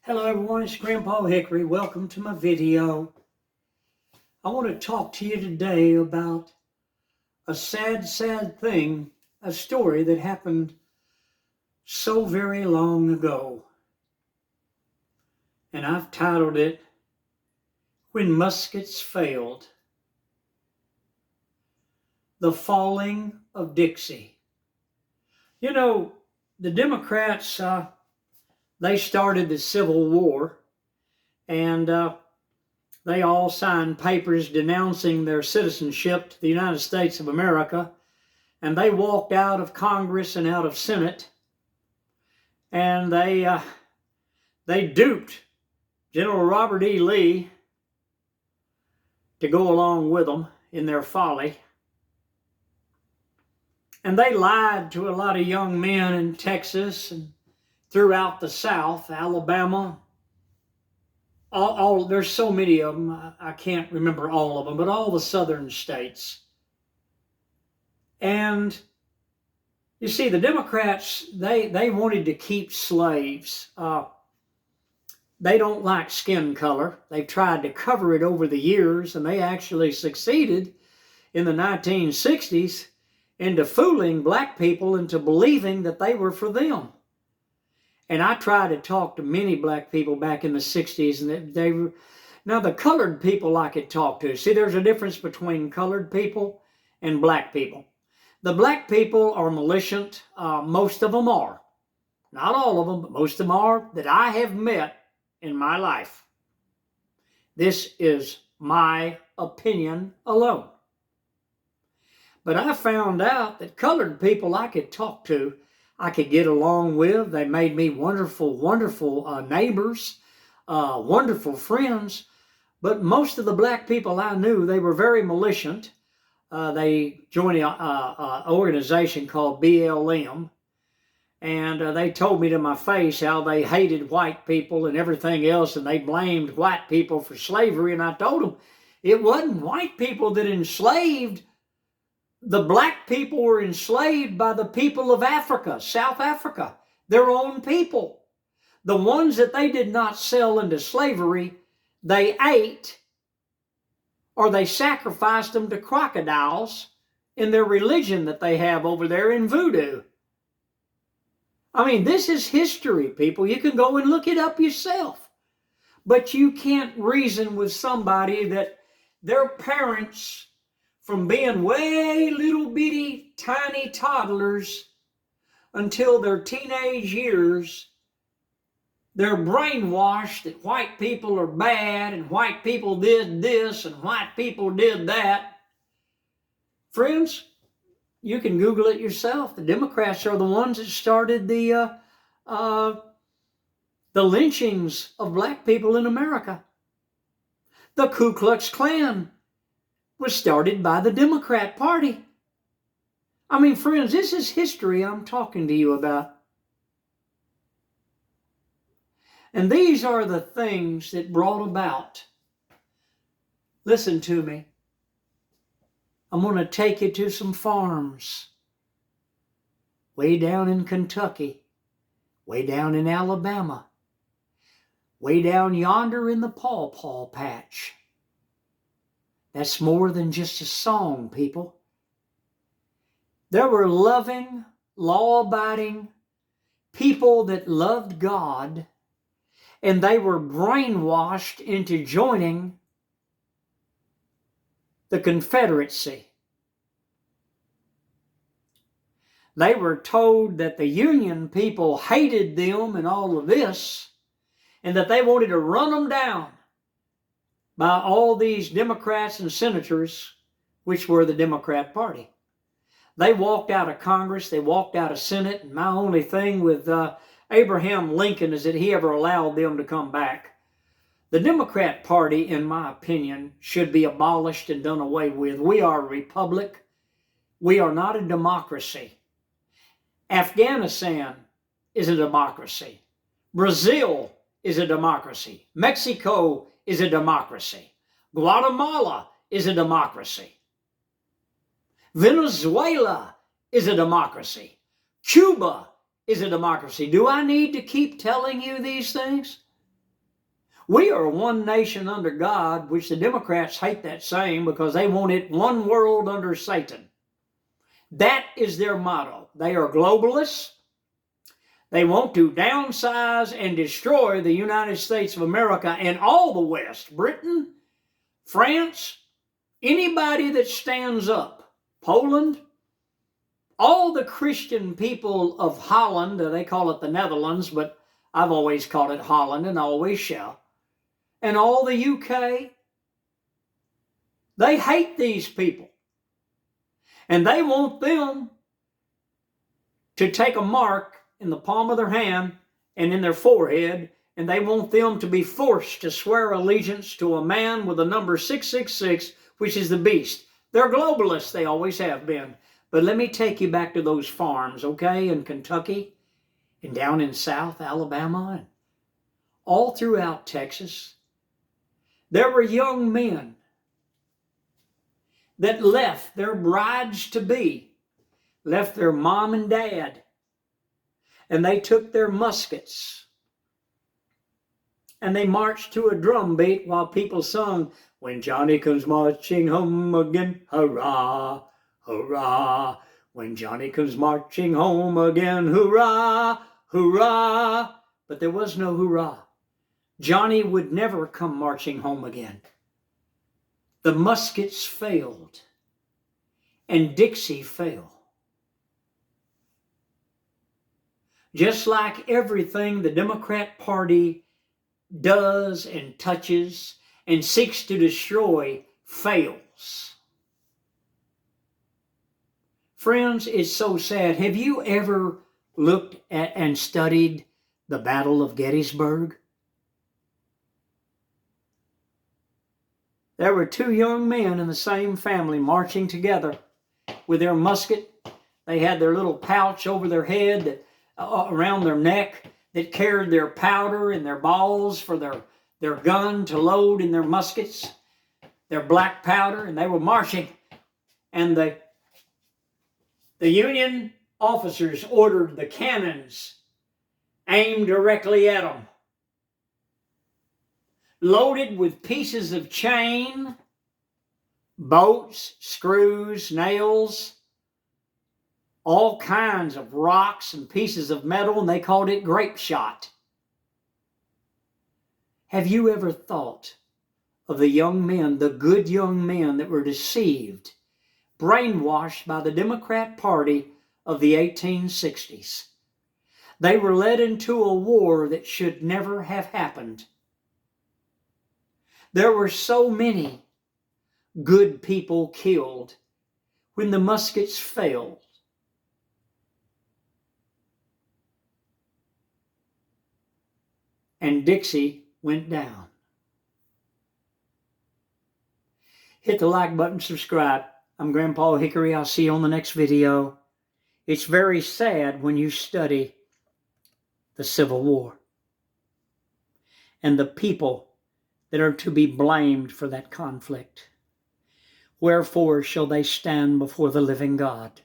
Hello everyone, it's Grandpa Hickory. Welcome to my video. I want to talk to you today about a sad thing, a story that happened so very long ago. And I've titled it, When Muskets Failed. The Falling of Dixie. You know, the Democrats, they started the Civil War, and they all signed papers denouncing their citizenship to the United States of America, and they walked out of Congress and out of Senate, and they duped General Robert E. Lee to go along with them in their folly. And they lied to a lot of young men in Texas and throughout the South, Alabama. There's so many of them, I can't remember all of them, but all the southern states. And you see, the Democrats, they wanted to keep slaves. They don't like skin color. They've tried to cover it over the years, and they actually succeeded in the 1960s into fooling black people into believing that they were for them. And I tried to talk to many black people back in the 60s, and they were, now the colored people I could talk to. See, there's a difference between colored people and black people. The black people are militant. Most of them are. Not all of them, but most of them are that I have met in my life. This is my opinion alone. But I found out that colored people I could talk to, I could get along with. They made me wonderful neighbors, wonderful friends. But most of the black people I knew, they were very militant. They joined an organization called BLM. And they told me to my face how they hated white people and everything else, and they blamed white people for slavery. And I told them it wasn't white people that enslaved. The black people were enslaved by the people of Africa, South Africa, their own people. The ones that they did not sell into slavery, they ate or they sacrificed them to crocodiles in their religion that they have over there in voodoo. I mean, this is history, people. You can go and look it up yourself. But you can't reason with somebody that their parents, from being way little bitty tiny toddlers until their teenage years, they're brainwashed that white people are bad and white people did this and white people did that. Friends, you can Google it yourself. The Democrats are the ones that started the lynchings of black people in America. The Ku Klux Klan was started by the Democrat Party. I mean, friends, this is history I'm talking to you about. And these are the things that brought about. Listen to me. I'm going to take you to some farms. Way down in Kentucky. Way down in Alabama. Way down yonder in the pawpaw patch. That's more than just a song, people. There were loving, law-abiding people that loved God, and they were brainwashed into joining the Confederacy. They were told that the Union people hated them and all of this, and that they wanted to run them down by all these Democrats and senators, which were the Democrat Party. They walked out of Congress, they walked out of Senate, and my only thing with Abraham Lincoln is that he ever allowed them to come back. The Democrat Party, in my opinion, should be abolished and done away with. We are a republic. We are not a democracy. Afghanistan is a democracy. Brazil is a democracy. Mexico is a democracy. Guatemala is a democracy. Venezuela is a democracy. Cuba is a democracy. Do I need to keep telling you these things? We are one nation under God, which the Democrats hate that saying because they want it one world under Satan. That is their motto. They are globalists. They want to downsize and destroy the United States of America and all the West, Britain, France, anybody that stands up, Poland, all the Christian people of Holland, they call it the Netherlands, but I've always called it Holland and always shall, and all the UK, they hate these people. And they want them to take a mark in the palm of their hand and in their forehead, and they want them to be forced to swear allegiance to a man with the number 666, which is the beast. They're globalists, they always have been. But let me take you back to those farms, okay, in Kentucky and down in South Alabama and all throughout Texas. There were young men that left their brides-to-be, left their mom and dad, and they took their muskets and they marched to a drum beat while people sung, "When Johnny comes marching home again, hurrah, hurrah. When Johnny comes marching home again, hurrah, hurrah." But there was no hurrah. Johnny would never come marching home again. The Muskets failed, and Dixie fell. Just like everything the Democrat Party does and touches and seeks to destroy fails. Friends, it's so sad. Have you ever looked at and studied the Battle of Gettysburg? There were two young men in the same family marching together with their musket. They had their little pouch over their head, around their neck, that carried their powder and their balls for their gun to load in their muskets, their black powder, and they were marching. And the Union officers ordered the cannons aimed directly at them, loaded with pieces of chain, bolts, screws, nails, all kinds of rocks and pieces of metal, and they called it grape shot. Have you ever thought of the young men, the good young men that were deceived, brainwashed by the Democrat Party of the 1860s? They were led into a war that should never have happened. There were so many good people killed when the muskets failed. And Dixie went down. Hit the like button, subscribe. I'm Grandpa Hickory. I'll see you on the next video. It's very sad when you study the Civil War and the people that are to be blamed for that conflict. Wherefore shall they stand before the living God?